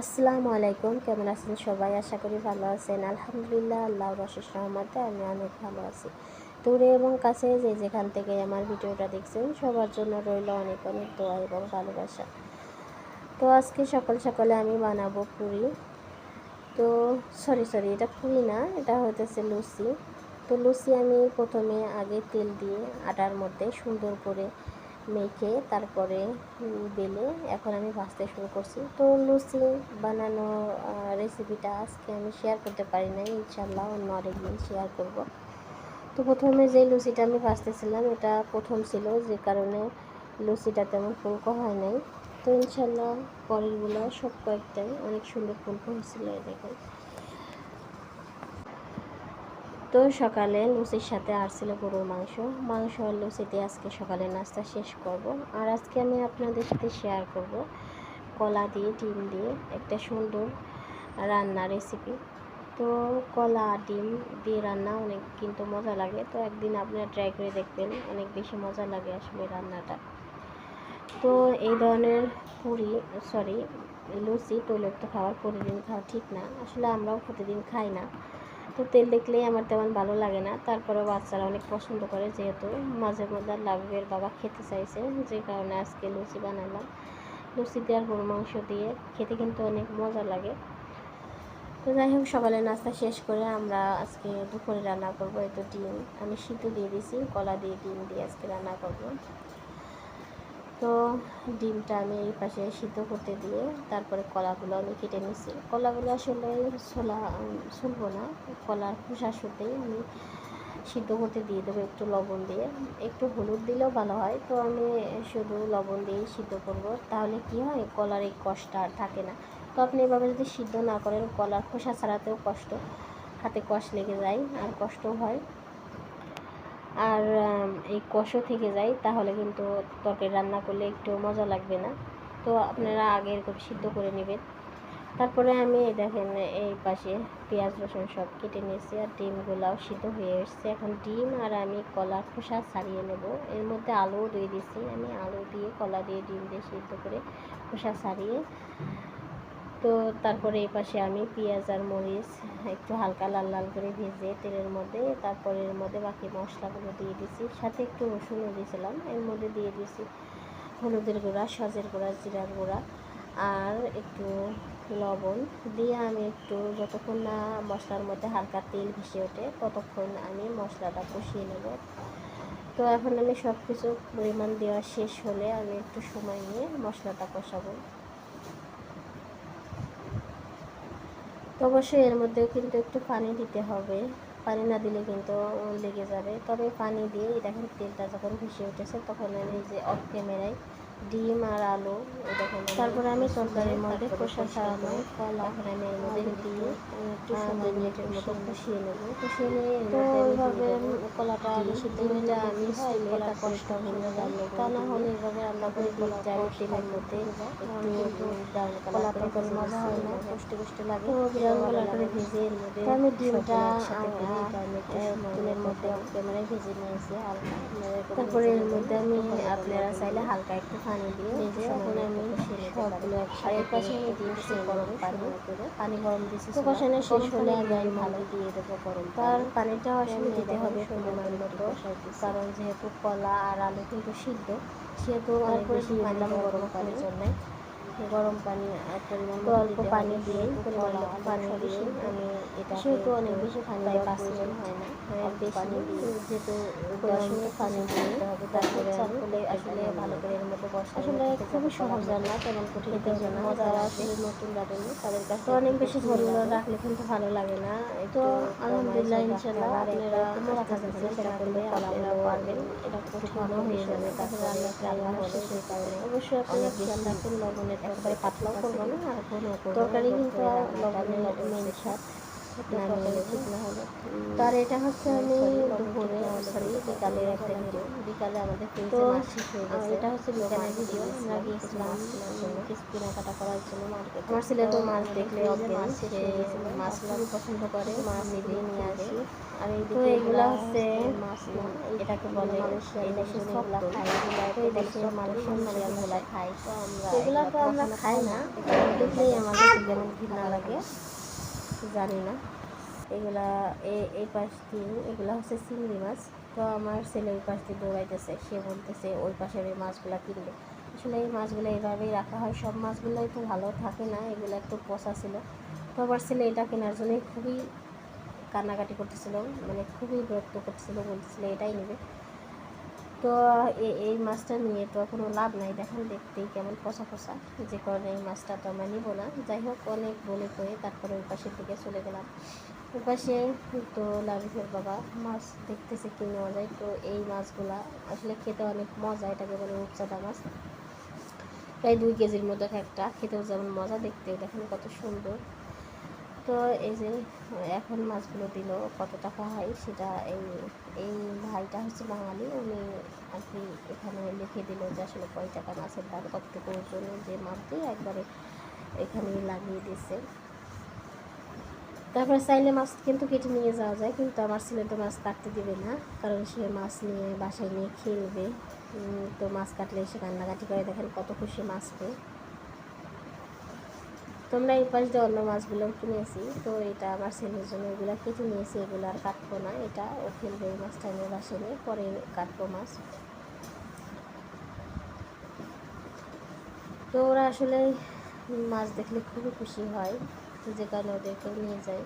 আসসালামু আলাইকুম, কেমন আছেন সবাই? আশা করি ভালো আছেন। আলহামদুলিল্লাহ, আল্লাহর অশেষ রহমতে আমি অনেক ভালো আছি। দূরে এবং কাছে যে যেখান থেকে আমার ভিডিওটা দেখছেন সবার জন্য রইল অনেক অনেক দোয়া এবং ভালোবাসা। তো আজকে সকাল সকালে আমি বানাবো পুরি। তো সরি এটা পুরি না, এটা হইতেছে লুচি। তো লুচি আমি প্রথমে আগে তেল দিয়ে আটার মধ্যে সুন্দর করে মেখে তারপরে বেলে এখন আমি ভাজতে শুরু করছি। তো লুচি বানানো রেসিপিটা আজকে আমি শেয়ার করতে পারি নাই, ইনশাল্লাহ অন্য আরেকদিন শেয়ার করব। তো প্রথমে যে লুচিটা আমি ভাজতেছিলাম এটা প্রথম ছিল, যে কারণে লুচিটা তেমন ফুলকো হয় নাই। তো ইনশাল্লাহ পরেরগুলো সব কয়েকটাই অনেক সুন্দর ফুলকো হয়েছিল। দেখেন, তো সকালে লুচির সাথে আর ছিল গরুর মাংস আর লুচিতে আজকে সকালে নাস্তা শেষ করব। আর আজকে আমি আপনাদের সাথে শেয়ার করব কলা দিয়ে ডিম দিয়ে একটা সুন্দর রান্না রেসিপি। তো কলা ডিম দিয়ে রান্না অনেক কিন্তু মজা লাগে। তো একদিন আপনারা ট্রাই করে দেখবেন, অনেক বেশি মজা লাগে আসলে রান্নাটা। তো এই ধরনের পুরি লুচি তৈলাক্ত খাবার প্রতিদিন খাওয়া ঠিক না, আসলে আমরাও প্রতিদিন খাই না। তো তেল দেখলেই আমার তেমন ভালো লাগে না, তারপরেও বাচ্চারা অনেক পছন্দ করে, যেহেতু মাঝে মধ্যে লাভের বাবা খেতে চাইছে, যে কারণে আজকে লুচি বানালাম। লুচি দিয়ে আর গরু মাংস দিয়ে খেতে কিন্তু অনেক মজা লাগে। তো যাই হোক, সকালে নাস্তা শেষ করে আমরা আজকে দুপুরে রান্না করব। এই তো ডিম আমি সিদ্ধ দিয়ে দিয়েছি, কলা দিয়ে ডিম দিয়ে আজকে রান্না করব। তো ডিমটা আমি এই পাশে সিদ্ধ করতে দিয়ে তারপরে কলাগুলো আমি কেটে নিচ্ছি। কলাগুলো আসলে ছুলবো না, কলার খোসা শুতেই আমি সিদ্ধ করতে দিয়ে দেবো একটু লবণ দিয়ে। একটু হলুদ দিলেও ভালো হয়। তো আমি শুধু লবণ দিয়েই সিদ্ধ করব, তাহলে কি হয়, কলার এই কষটা আর থাকে না। তো আপনি এভাবে যদি সিদ্ধ না করেন, কলার খোসা ছাড়াতেও কষ্ট, হাতে কষ লেগে যায় আর কষ্টও হয়, আর এই কষও থেকে যায়, তাহলে কিন্তু তরকারি রান্না করলে একটু মজা লাগবে না। তো আপনারা আগে এরকম সিদ্ধ করে নেবেন। তারপরে আমি দেখেন এই পাশে পেঁয়াজ রসুন সব কেটে নিয়েছি, আর ডিমগুলাও সিদ্ধ হয়ে এসছে। এখন ডিম আর আমি কলার খোসা ছাড়িয়ে নেব। এর মধ্যে আলুও দিয়ে দিচ্ছি, আমি আলু দিয়ে কলা দিয়ে ডিম দিয়ে সিদ্ধ করে খোসা ছাড়িয়ে। তো তারপরে এই পাশে আমি পেঁয়াজ আর মরিচ একটু হালকা লাল লাল করে ভেজে তেলের মধ্যে, তারপরে এর মধ্যে বাকি মশলাগুলো দিয়ে দিয়েছি, সাথে একটু রসুনও দিয়েছিলাম। এর মধ্যে দিয়ে দিয়েছি হলুদের গুঁড়া, সজের গুঁড়া, জিরার গুঁড়া আর একটু লবণ দিয়ে আমি একটু, যতক্ষণ না মশলার মধ্যে হালকা তেল ভেসে ওঠে ততক্ষণ আমি মশলাটা কষিয়ে নেব। তো এখন আমি সব কিছু পরিমাণ দেওয়া শেষ হলে আমি একটু সময় নিয়ে মশলাটা কষাবো। তো অবশ্যই এর মধ্যেও কিন্তু একটু পানি দিতে হবে, পানি না দিলে কিন্তু লেগে যাবে। তবে পানি দিয়ে দেখেন তেলটা যখন ভেসে উঠেছে তখন আমি যে অফ ক্যামেরায় ডিম আর আলু দেখেন, তারপরে আমি তরকারির মধ্যে কষা ছাড়ানো কলা এখন আমি এর মধ্যে দিয়ে একটু 2 মিনিটের মতো কষিয়ে নেব। কষিয়ে নিয়ে তো এইভাবে কলাটা সিদ্ধ হয়ে যা আমি কলা কষ্ট হয়ে যাবে, তা না হলে এইভাবে রান্না করে ডিমটা আমি তেলের মধ্যে একটু ব্রাউন কালার করে মজা হয় না, কষ্ট কষ্ট লাগে। তো ব্রাউন কালার করে ভেজে এর মধ্যে আমি ডিমটা তেলের মধ্যে ক্যামেরায় ভেজে নিয়েছি হালকা। তারপরে এর মধ্যে আমি আপনারা চাইলে হালকা একটু পানি দিয়ে ভেজে এখন আমি সবগুলো একসাথে পাশে আমি দিয়েছি গরম পানি গরম দিয়েছি। তো কষানো শেষ হলে আমি ভালো দিয়ে দেবো গরম, তার পানিটা আসলে দিতে হবে পরিমাণ মতো, কারণ যেহেতু কলা আর আলু কিন্তু সিদ্ধ, সেহেতু অনেক বেশি দিলাম গরম পানির জন্যে। গরম পানি পরিমাণ অল্প পানি দিয়ে পরিমাণ পানি দিয়ে আমি এটা, সেহেতু অনেক বেশি পানি দেওয়ার প্রয়োজন হয় না, পানি দিয়ে যেহেতু 10 মিনিট পানি দিতে হবে। তারপরে আমি আসলে ভালো করে এর মধ্যে বসা, আসলে খুবই সহজ রান্না, তেমন কঠিন জন্য যারা আসলে নতুন রাঁধুনি তাদের কাছে অনেক বেশি ঝোল রাখলে কিন্তু ভালো লাগে না। তো আলহামদুলিল্লাহ ইনশাল্লাহ আপনারা রাখা যাচ্ছে, চেষ্টা করলে আপনারা পারবেন। এটা একটু ঘন হয়ে যাবে, তারপরে রান্না প্রায় হলে সেই কারণে অবশ্যই আপনারা খেয়াল রাখবেন লবণের, একবারে পাতলাও করবো না আর ঘন করবো। তরকারি কিন্তু লবণের মেন স্বাদ। নামিয়ে নেব। তার এটা হচ্ছে আমি দুপুরে সরি বিকালের একটা ভিডিও। বিকালে আমাদের ফ্রিজে মাছ শেষ হয়ে গেছে। এটা হচ্ছে বিকালের ভিডিও। আমরা গিয়েছিলাম কিছু কেনাকাটা করার জন্য মার্কেটে। আমার ছেলে তো মাছ দেখলে অজ্ঞান, সে মাছ খুবই পছন্দ করে, মাছ নিজেই নিয়ে আসি। আর তো এগুলা হচ্ছে মাছ না, এটাকে বলে এই দেশের এগুলা খাই, তো এই দেশের মালয়েশিয়ান মানুষগুলা খাই। তো এগুলা তো আমরা খাই না, দেখলেই আমাদের যেমন ঘৃণা লাগে জানি না। এগুলা এই পাশ দিয়ে এগুলা হচ্ছে চিংড়ি মাছ। তো আমার ছেলে ওই পাশ দিয়ে দৌড়াইতেছে, সে বলতেছে ওই পাশের এই মাছগুলা কিনবে। আসলে এই মাছগুলো এইভাবেই রাখা হয়, সব মাছগুলোই তো ভালো থাকে না, এগুলো একটু পচা ছিল। তো আমার ছেলে এটা কেনার জন্যই খুবই কান্নাকাটি করতেছিল, মানে খুবই বিরক্ত করতেছিল, বলতেছিল এটাই নেবে। তো এই মাছটা নিয়ে তো কোনো লাভ নাই, দেখেন দেখতেই কেমন পচা পচা, যে কারণে এই মাছটা তো আমরা নিব না। যাই হোক, অনেক বলে কয়ে তারপরে ওই পাশের দিকে চলে গেলাম। ওই পাশে তো লাবিফের বাবা মাছ দেখতেছে কি নেওয়া যায়। তো এই মাছগুলা আসলে খেতে অনেক মজা, এটাকে বলে রূপচাঁদা মাছ, প্রায় 2 কেজির মতো একটা, খেতেও যেমন মজা, দেখতেও দেখেন কত সুন্দর। তো এই যে এখন মাছগুলো দিল, কত টাকা হয় সেটা এই এই ভাইটা হচ্ছে বাঙালি, উনি আর কি এখানে লিখে দিল যে আসলে কয় টাকা মাছের দাম, কতটুকু জন্য যে মাপ দিয়ে একবারে এখানে লাগিয়ে দিচ্ছে। তারপরে চাইলে মাছ কিন্তু কেটে নিয়ে যাওয়া যায়, কিন্তু আমার ছেলে তো মাছ কাটতে দেবে না, কারণ সে মাছ নিয়ে বাসায় নিয়ে খেলবে। তো মাছ কাটলে সে কান্নাকাটি করে, দেখেন কত খুশি মাছ পেয়ে। তোমরা এই পাশ দিয়ে অন্য মাছগুলো কিনেছি, তো এটা আমার ছেলের জন্য এগুলো কেটে নিয়েছি, এগুলো আর কাটবো না, এটা ও খেলবে এই মাছটা নিয়ে বাসায় নিয়ে, পরে কাটবো মাছ। তো ওরা আসলে মাছ দেখলে খুবই খুশি হয়, যে কারণে ওদেরকেও নিয়ে যায়।